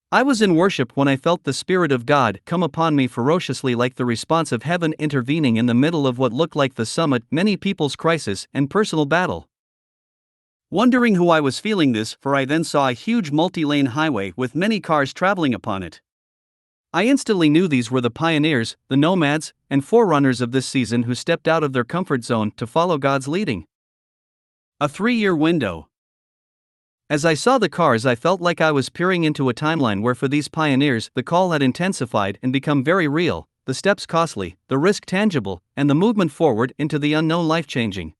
I was in worship when I felt the Spirit of God come upon me ferociously, like the response of heaven intervening in the middle of what looked like the summit, many people's crisis and personal battle. Wondering who I was feeling this for, I then saw a huge multi-lane highway with many cars traveling upon it. I instantly knew these were the pioneers, the nomads, and forerunners of this season who stepped out of their comfort zone to follow God's leading. A 3-year window. As I saw the cars, I felt like I was peering into a timeline where for these pioneers the call had intensified and become very real, the steps costly, the risk tangible, and the movement forward into the unknown life-changing.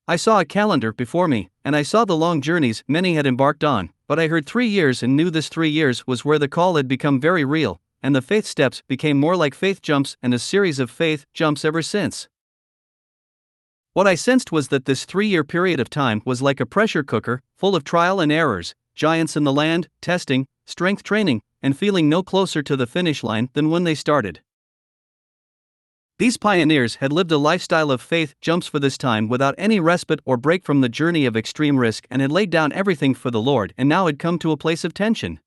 I saw a calendar before me, and I saw the long journeys many had embarked on, but I heard 3 years and knew this 3 years was where the call had become very real, and the faith steps became more like faith jumps, and a series of faith jumps ever since. What I sensed was that this 3-year period of time was like a pressure cooker, full of trial and errors, giants in the land, testing, strength training, and feeling no closer to the finish line than when they started. These pioneers had lived a lifestyle of faith jumps for this time without any respite or break from the journey of extreme risk, and had laid down everything for the Lord, and now had come to a place of tension.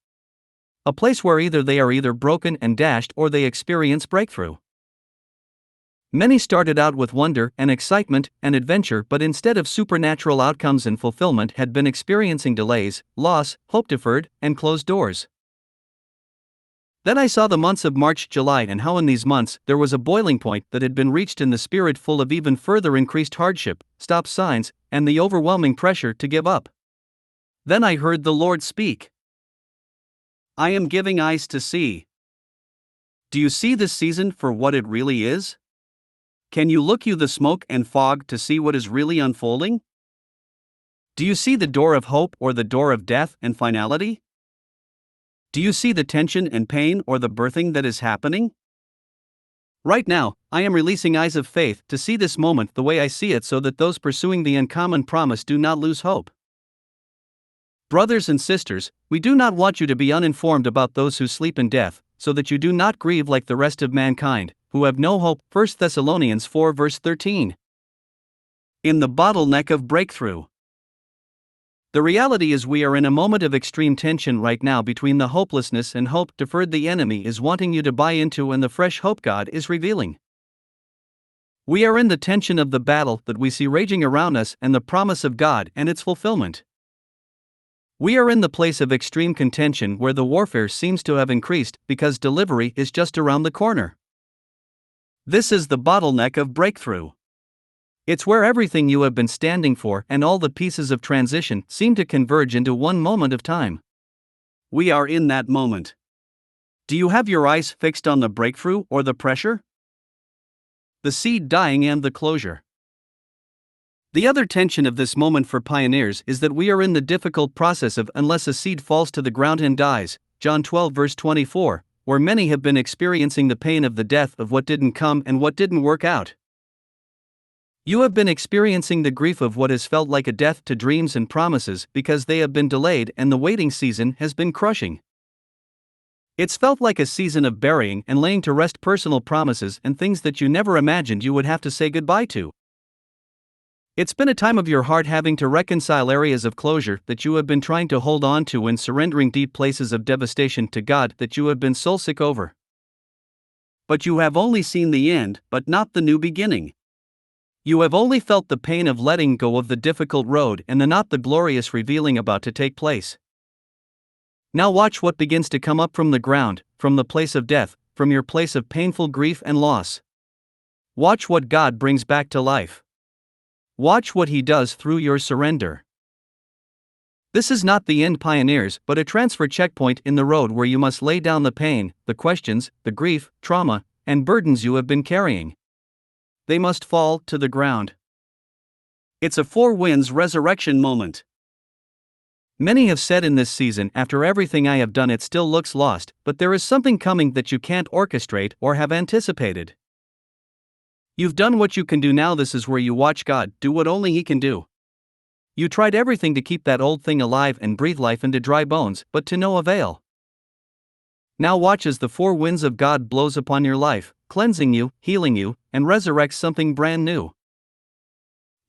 A place where either they are either broken and dashed or they experience breakthrough. Many started out with wonder and excitement and adventure, but instead of supernatural outcomes and fulfillment had been experiencing delays, loss, hope deferred, and closed doors. Then I saw the months of March, July, and how in these months there was a boiling point that had been reached in the spirit, full of even further increased hardship, stop signs, and the overwhelming pressure to give up. Then I heard the Lord speak. I am giving eyes to see. Do you see this season for what it really is? Can you look through the smoke and fog to see what is really unfolding? Do you see the door of hope or the door of death and finality? Do you see the tension and pain or the birthing that is happening? Right now, I am releasing eyes of faith to see this moment the way I see it, so that those pursuing the uncommon promise do not lose hope. Brothers and sisters, we do not want you to be uninformed about those who sleep in death, so that you do not grieve like the rest of mankind, who have no hope. 1 Thessalonians 4 verse 13. In the bottleneck of breakthrough. The reality is we are in a moment of extreme tension right now between the hopelessness and hope deferred the enemy is wanting you to buy into and the fresh hope God is revealing. We are in the tension of the battle that we see raging around us and the promise of God and its fulfillment. We are in the place of extreme contention where the warfare seems to have increased because delivery is just around the corner. This is the bottleneck of breakthrough. It's where everything you have been standing for and all the pieces of transition seem to converge into one moment of time. We are in that moment. Do you have your eyes fixed on the breakthrough or the pressure? The seed dying and the closure. The other tension of this moment for pioneers is that we are in the difficult process of unless a seed falls to the ground and dies, John 12 verse 24, where many have been experiencing the pain of the death of what didn't come and what didn't work out. You have been experiencing the grief of what has felt like a death to dreams and promises because they have been delayed, and the waiting season has been crushing. It's felt like a season of burying and laying to rest personal promises and things that you never imagined you would have to say goodbye to. It's been a time of your heart having to reconcile areas of closure that you have been trying to hold on to and surrendering deep places of devastation to God that you have been soul-sick over. But you have only seen the end, but not the new beginning. You have only felt the pain of letting go of the difficult road and not the glorious revealing about to take place. Now watch what begins to come up from the ground, from the place of death, from your place of painful grief and loss. Watch what God brings back to life. Watch what He does through your surrender. This is not the end, pioneers, but a transfer checkpoint in the road where you must lay down the pain, the questions, the grief, trauma, and burdens you have been carrying. They must fall to the ground. It's a four winds resurrection moment. Many have said in this season, after everything I have done, it still looks lost, but there is something coming that you can't orchestrate or have anticipated. You've done what you can do. Now this is where you watch God do what only He can do. You tried everything to keep that old thing alive and breathe life into dry bones, but to no avail. Now watch as the four winds of God blows upon your life, cleansing you, healing you, and resurrects something brand new.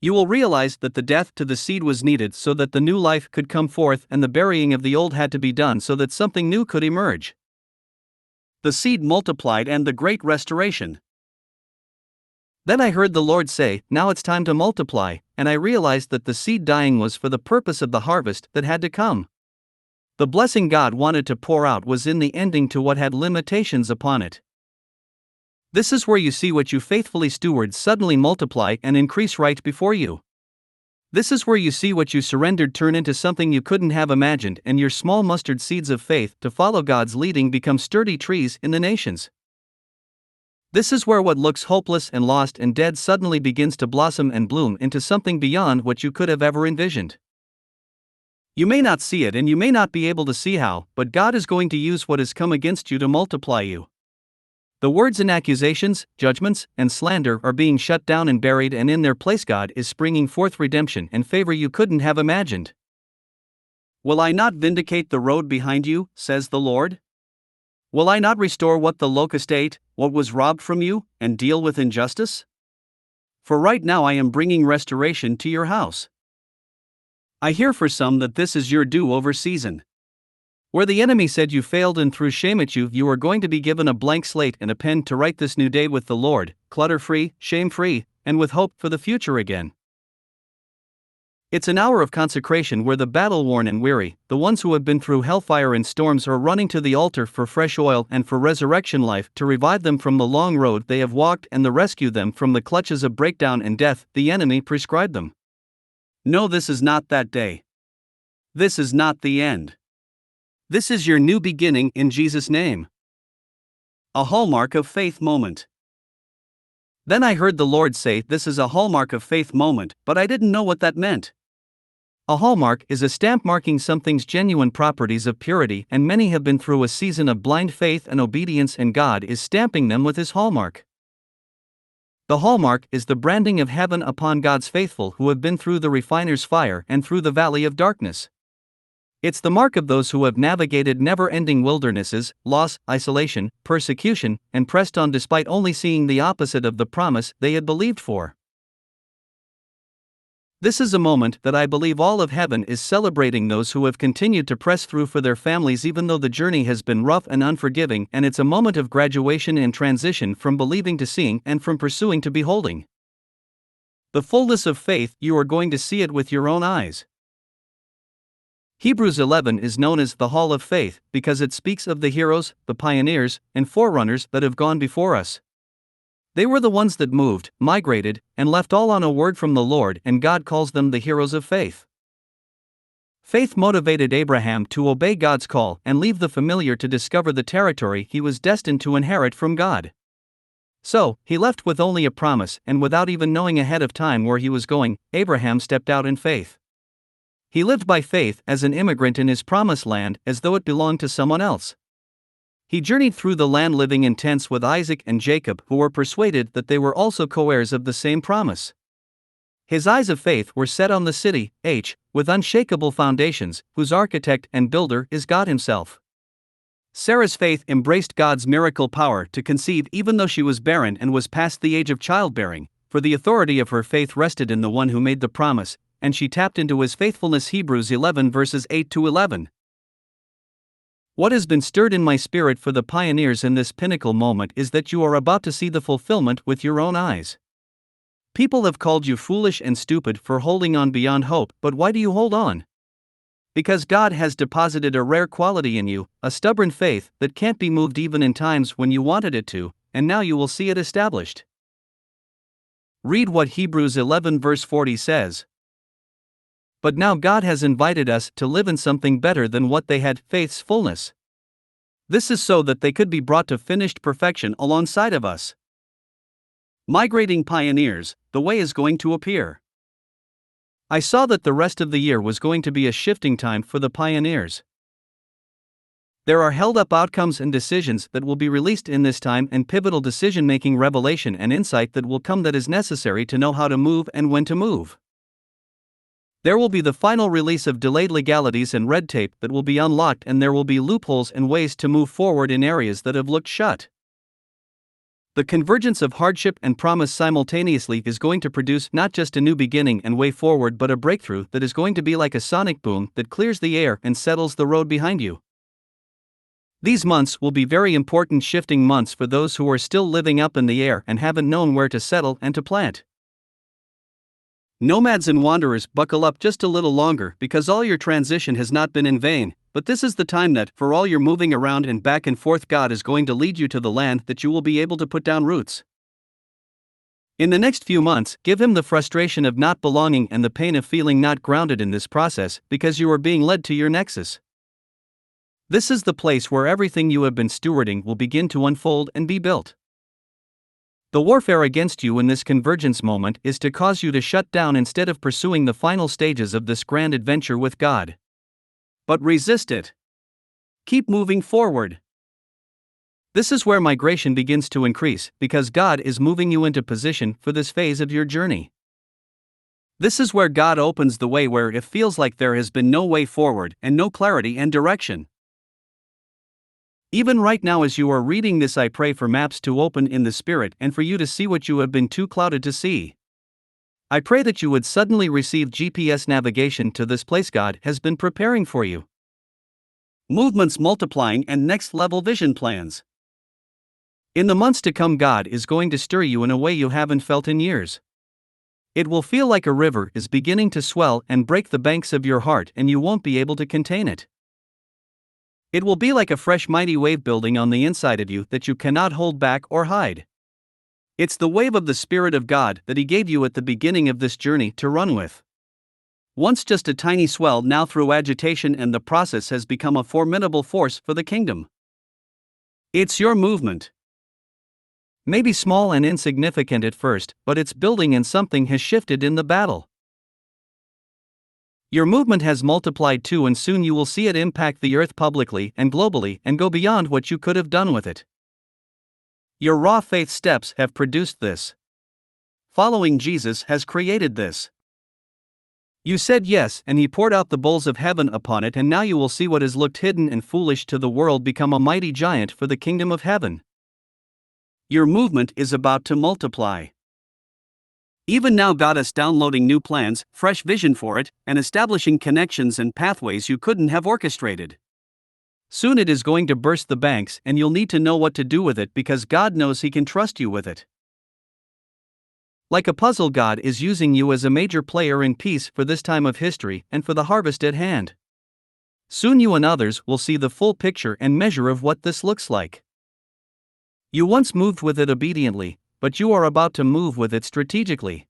You will realize that the death to the seed was needed so that the new life could come forth, and the burying of the old had to be done so that something new could emerge. The seed multiplied and the great restoration. Then I heard the Lord say, "Now it's time to multiply," and I realized that the seed dying was for the purpose of the harvest that had to come. The blessing God wanted to pour out was in the ending to what had limitations upon it. This is where you see what you faithfully steward suddenly multiply and increase right before you. This is where you see what you surrendered turn into something you couldn't have imagined, and your small mustard seeds of faith to follow God's leading become sturdy trees in the nations. This is where what looks hopeless and lost and dead suddenly begins to blossom and bloom into something beyond what you could have ever envisioned. You may not see it and you may not be able to see how, but God is going to use what has come against you to multiply you. The words and accusations, judgments, and slander are being shut down and buried, and in their place God is springing forth redemption and favor you couldn't have imagined. Will I not vindicate the road behind you, says the Lord? Will I not restore what the locust ate, what was robbed from you, and deal with injustice? For right now I am bringing restoration to your house. I hear for some that this is your do-over season. Where the enemy said you failed and threw shame at you, you are going to be given a blank slate and a pen to write this new day with the Lord, clutter-free, shame-free, and with hope for the future again. It's an hour of consecration where the battle-worn and weary, the ones who have been through hellfire and storms, are running to the altar for fresh oil and for resurrection life to revive them from the long road they have walked and to rescue them from the clutches of breakdown and death the enemy prescribed them. No, this is not that day. This is not the end. This is your new beginning in Jesus' name. A hallmark of faith moment. Then I heard the Lord say, "This is a hallmark of faith moment," but I didn't know what that meant. A hallmark is a stamp marking something's genuine properties of purity, and many have been through a season of blind faith and obedience, and God is stamping them with His hallmark. The hallmark is the branding of heaven upon God's faithful who have been through the refiner's fire and through the valley of darkness. It's the mark of those who have navigated never-ending wildernesses, loss, isolation, persecution, and pressed on despite only seeing the opposite of the promise they had believed for. This is a moment that I believe all of heaven is celebrating those who have continued to press through for their families even though the journey has been rough and unforgiving, and it's a moment of graduation and transition from believing to seeing and from pursuing to beholding. The fullness of faith, you are going to see it with your own eyes. Hebrews 11 is known as the Hall of Faith because it speaks of the heroes, the pioneers, and forerunners that have gone before us. They were the ones that moved, migrated, and left all on a word from the Lord, and God calls them the heroes of faith. Faith motivated Abraham to obey God's call and leave the familiar to discover the territory he was destined to inherit from God. So, he left with only a promise, and without even knowing ahead of time where he was going, Abraham stepped out in faith. He lived by faith as an immigrant in his promised land as though it belonged to someone else. He journeyed through the land living in tents with Isaac and Jacob, who were persuaded that they were also co-heirs of the same promise. His eyes of faith were set on the city, with unshakable foundations, whose architect and builder is God Himself. Sarah's faith embraced God's miracle power to conceive even though she was barren and was past the age of childbearing, for the authority of her faith rested in the one who made the promise, and she tapped into His faithfulness. Hebrews 11 verses 8-11. What has been stirred in my spirit for the pioneers in this pinnacle moment is that you are about to see the fulfillment with your own eyes. People have called you foolish and stupid for holding on beyond hope, but why do you hold on? Because God has deposited a rare quality in you, a stubborn faith that can't be moved even in times when you wanted it to, and now you will see it established. Read what Hebrews 11 verse 40 says. But now God has invited us to live in something better than what they had, faith's fullness. This is so that they could be brought to finished perfection alongside of us. Migrating pioneers, the way is going to appear. I saw that the rest of the year was going to be a shifting time for the pioneers. There are held-up outcomes and decisions that will be released in this time, and pivotal decision-making, revelation and insight that will come that is necessary to know how to move and when to move. There will be the final release of delayed legalities and red tape that will be unlocked, and there will be loopholes and ways to move forward in areas that have looked shut. The convergence of hardship and promise simultaneously is going to produce not just a new beginning and way forward but a breakthrough that is going to be like a sonic boom that clears the air and settles the road behind you. These months will be very important shifting months for those who are still living up in the air and haven't known where to settle and to plant. Nomads and wanderers, buckle up just a little longer because all your transition has not been in vain, but this is the time that, for all your moving around and back and forth, God is going to lead you to the land that you will be able to put down roots. In the next few months, give Him the frustration of not belonging and the pain of feeling not grounded in this process because you are being led to your nexus. This is the place where everything you have been stewarding will begin to unfold and be built. The warfare against you in this convergence moment is to cause you to shut down instead of pursuing the final stages of this grand adventure with God. But resist it. Keep moving forward. This is where migration begins to increase, because God is moving you into position for this phase of your journey. This is where God opens the way where it feels like there has been no way forward and no clarity and direction. Even right now, as you are reading this, I pray for maps to open in the Spirit and for you to see what you have been too clouded to see. I pray that you would suddenly receive GPS navigation to this place God has been preparing for you. Movements multiplying and next level vision plans. In the months to come, God is going to stir you in a way you haven't felt in years. It will feel like a river is beginning to swell and break the banks of your heart, and you won't be able to contain it. It will be like a fresh mighty wave building on the inside of you that you cannot hold back or hide. It's the wave of the Spirit of God that He gave you at the beginning of this journey to run with. Once just a tiny swell, now through agitation and the process has become a formidable force for the kingdom. It's your movement. Maybe small and insignificant at first, but it's building and something has shifted in the battle. Your movement has multiplied too, and soon you will see it impact the earth publicly and globally and go beyond what you could have done with it. Your raw faith steps have produced this. Following Jesus has created this. You said yes, and He poured out the bowls of heaven upon it, and now you will see what has looked hidden and foolish to the world become a mighty giant for the kingdom of heaven. Your movement is about to multiply. Even now, God is downloading new plans, fresh vision for it, and establishing connections and pathways you couldn't have orchestrated. Soon it is going to burst the banks, and you'll need to know what to do with it because God knows He can trust you with it. Like a puzzle, God is using you as a major player in peace for this time of history and for the harvest at hand. Soon you and others will see the full picture and measure of what this looks like. You once moved with it obediently, but you are about to move with it strategically.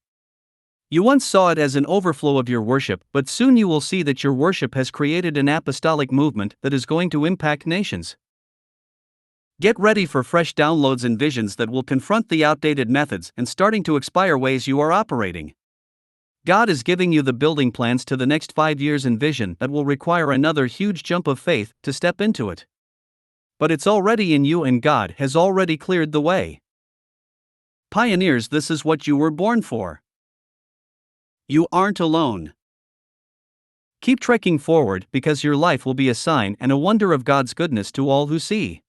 You once saw it as an overflow of your worship, but soon you will see that your worship has created an apostolic movement that is going to impact nations. Get ready for fresh downloads and visions that will confront the outdated methods and starting to expire ways you are operating. God is giving you the building plans to the next 5 years in vision that will require another huge jump of faith to step into it. But it's already in you, and God has already cleared the way. Pioneers, this is what you were born for. You aren't alone. Keep trekking forward because your life will be a sign and a wonder of God's goodness to all who see.